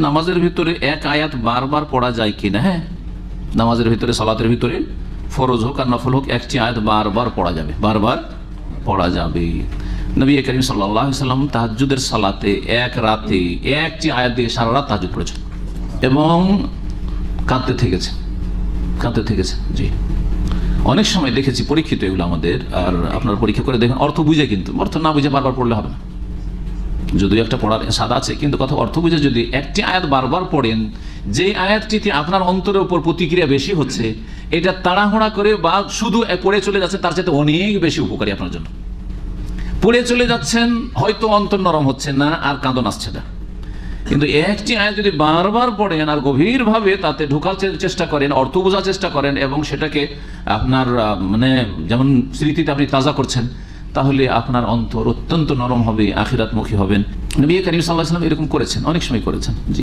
নামাজের ভিতরে এক আয়াত বারবার পড়া যায় কিনা? হ্যাঁ, নামাজের ভিতরে, সালাতের ভিতরে, ফরজ হোক আর নফল হোক, একটি আয়াত বারবার পড়া যাবে, বারবার পড়া যাবে। নবী করিম সাল্লাল্লাহু আলাইহি ওয়াসাল্লাম তাহাজ্জুদের সালাতে এক রাতে একটি আয়াত দিয়ে সারা রাত তাহাজ্জুদ পড়েছেন এবং কাঁদতে থেকেছেন। জি, অনেক সময় দেখেছি, পরীক্ষিত এগুলো আমাদের। আর আপনারা পরীক্ষা করে দেখেন, অর্থ বুঝে, কিন্তু অর্থ না বুঝে বারবার পড়লে হবে না। যদিও একটা পড়ার স্বাদ আছে, কিন্তু কথা অর্থ বুঝে যদি একটি আয়াত বারবার পড়েন, যে আয়াতটিতে আপনার অন্তরের উপর প্রতিক্রিয়া বেশি হচ্ছে, এটা তাড়াহুড়া করে বা শুধু পড়ে চলে যাচ্ছে, তার চাইতে অনেক বেশি উপকারী আপনার জন্য। পড়ে চলে যাচ্ছেন, হয়তো অন্তর নরম হচ্ছে না আর কাঁদন আসছে না, কিন্তু একটি আয়াত যদি বারবার পড়েন আর গভীরভাবে তাতে ঢোকার চেষ্টা করেন, অর্থ বোঝার চেষ্টা করেন এবং সেটাকে আপনার মানে যেমন স্মৃতিতে আপনি তাজা করছেন, তাহলে আপনার অন্তর অত্যন্ত নরম হবে, আখিরাতমুখী হবেন। নবী করিম সাল্লাল্লাহু আলাইহি ওয়াসাল্লাম এরকম করেছেন, অনেক সময় করেছেন। জি।